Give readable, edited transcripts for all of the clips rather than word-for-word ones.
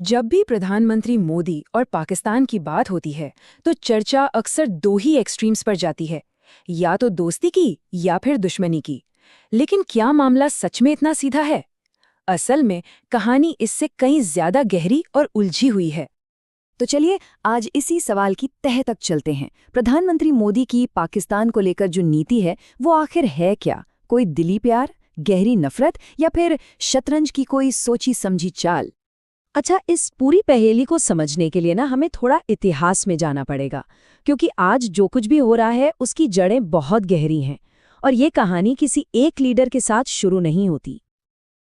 जब भी प्रधानमंत्री मोदी और पाकिस्तान की बात होती है तो चर्चा अक्सर दो ही एक्सट्रीम्स पर जाती है, या तो दोस्ती की या फिर दुश्मनी की। लेकिन क्या मामला सच में इतना सीधा है? असल में कहानी इससे कहीं ज्यादा गहरी और उलझी हुई है। तो चलिए आज इसी सवाल की तह तक चलते हैं। प्रधानमंत्री मोदी की पाकिस्तान को लेकर जो नीति है वो आखिर है क्या? कोई दिली प्यार, गहरी नफरत या फिर शतरंज की कोई सोची समझी चाल? अच्छा, इस पूरी पहेली को समझने के लिए ना हमें थोड़ा इतिहास में जाना पड़ेगा, क्योंकि आज जो कुछ भी हो रहा है उसकी जड़ें बहुत गहरी हैं और ये कहानी किसी एक लीडर के साथ शुरू नहीं होती।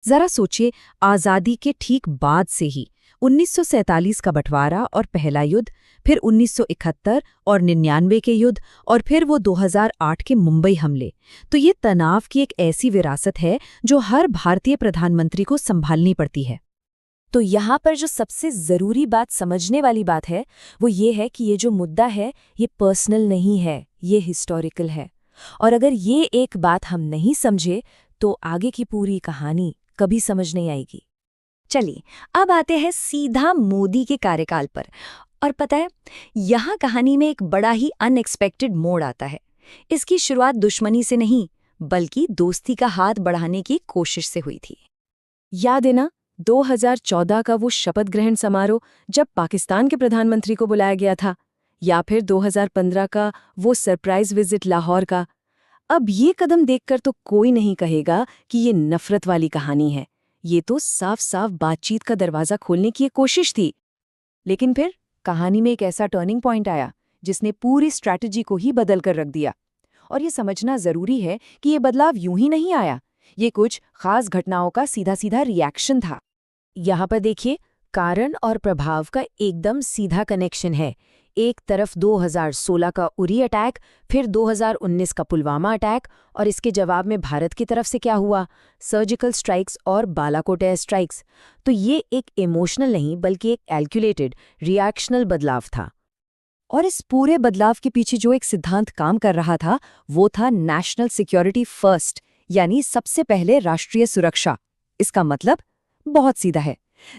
जरा सोचिए, आज़ादी के ठीक बाद से ही 1947 का बंटवारा और पहला युद्ध, फिर 1971 और 99 के युद्ध और फिर वो 2008 के मुंबई हमले। तो ये तनाव की एक ऐसी विरासत है जो हर भारतीय प्रधानमंत्री को संभालनी पड़ती है। तो यहाँ पर जो सबसे ज़रूरी बात समझने वाली बात है वो ये है कि ये जो मुद्दा है ये पर्सनल नहीं है, ये हिस्टोरिकल है। और अगर ये एक बात हम नहीं समझे तो आगे की पूरी कहानी कभी समझ नहीं आएगी। चलिए अब आते हैं सीधा मोदी के कार्यकाल पर। और पता है, यहाँ कहानी में एक बड़ा ही अनएक्सपेक्टेड मोड़ आता है। इसकी शुरुआत दुश्मनी से नहीं बल्कि दोस्ती का हाथ बढ़ाने की कोशिश से हुई थी। याद है ना, 2014 का वो शपथ ग्रहण समारोह जब पाकिस्तान के प्रधानमंत्री को बुलाया गया था, या फिर 2015 का वो सरप्राइज विजिट लाहौर का। अब ये कदम देखकर तो कोई नहीं कहेगा कि ये नफरत वाली कहानी है। ये तो साफ साफ बातचीत का दरवाजा खोलने की एक कोशिश थी। लेकिन फिर कहानी में एक ऐसा टर्निंग पॉइंट आया जिसने पूरी स्ट्रैटेजी को ही बदल कर रख दिया। और ये समझना जरूरी है कि ये बदलाव यूं ही नहीं आया, ये कुछ खास घटनाओं का सीधा सीधा रिएक्शन था। यहाँ पर देखिए, कारण और प्रभाव का एकदम सीधा कनेक्शन है। एक तरफ 2016 का उरी अटैक, फिर 2019 का पुलवामा अटैक, और इसके जवाब में भारत की तरफ से क्या हुआ, सर्जिकल स्ट्राइक्स और बालाकोट एयर स्ट्राइक्स। तो ये एक इमोशनल नहीं बल्कि एक कैलकुलेटेड रिएक्शनल बदलाव था। और इस पूरे बदलाव के पीछे जो एक सिद्धांत काम कर रहा था वो था नेशनल सिक्योरिटी फर्स्ट, यानी सबसे पहले राष्ट्रीय सुरक्षा। इसका मतलब बहुत सीधा है,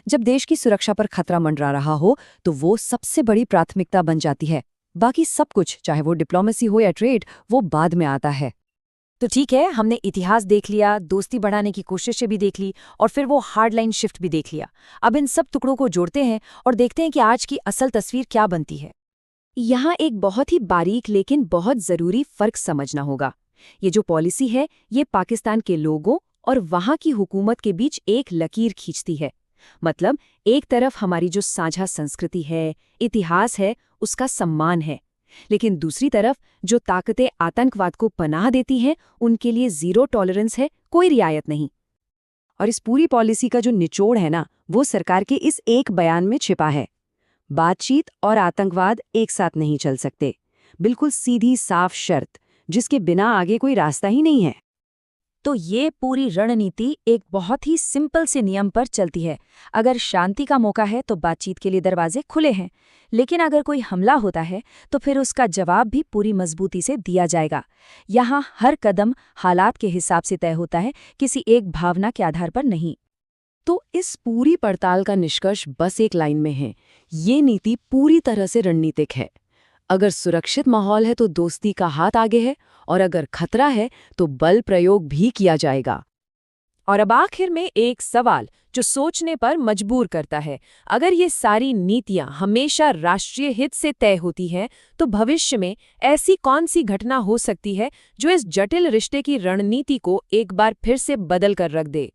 जब देश की सुरक्षा पर खतरा मंडरा रहा हो तो वो सबसे बड़ी प्राथमिकता बन जाती है। बाकी सब कुछ, चाहे वो डिप्लोमेसी हो या ट्रेड, वो बाद में आता है। तो ठीक है, हमने इतिहास देख लिया, दोस्ती बढ़ाने की कोशिशें भी देख ली और फिर वो हार्डलाइन शिफ्ट भी देख लिया। अब इन सब टुकड़ों को जोड़ते हैं और देखते हैं कि आज की असल तस्वीर क्या बनती है। यहाँ एक बहुत ही बारीक लेकिन बहुत जरूरी फर्क समझना होगा। ये जो पॉलिसी है ये पाकिस्तान के लोगों और वहाँ की हुकूमत के बीच एक लकीर खींचती है। मतलब एक तरफ हमारी जो साझा संस्कृति है, इतिहास है, उसका सम्मान है, लेकिन दूसरी तरफ जो ताकतें आतंकवाद को पनाह देती हैं उनके लिए जीरो टॉलरेंस है, कोई रियायत नहीं। और इस पूरी पॉलिसी का जो निचोड़ है ना, वो सरकार के इस एक बयान में छिपा है। बातचीत और आतंकवाद एक साथ नहीं चल सकते। बिल्कुल सीधी साफ शर्त, जिसके बिना आगे कोई रास्ता ही नहीं है। तो ये पूरी रणनीति एक बहुत ही सिंपल से नियम पर चलती है। अगर शांति का मौका है तो बातचीत के लिए दरवाजे खुले हैं, लेकिन अगर कोई हमला होता है तो फिर उसका जवाब भी पूरी मजबूती से दिया जाएगा। यहाँ हर कदम हालात के हिसाब से तय होता है, किसी एक भावना के आधार पर नहीं। तो इस पूरी पड़ताल का निष्कर्ष बस एक लाइन में है, ये नीति पूरी तरह से रणनीतिक है। अगर सुरक्षित माहौल है तो दोस्ती का हाथ आगे है, और अगर खतरा है तो बल प्रयोग भी किया जाएगा। और अब आखिर में एक सवाल जो सोचने पर मजबूर करता है, अगर ये सारी नीतियां हमेशा राष्ट्रीय हित से तय होती हैं तो भविष्य में ऐसी कौन सी घटना हो सकती है जो इस जटिल रिश्ते की रणनीति को एक बार फिर से बदल कर रख दे।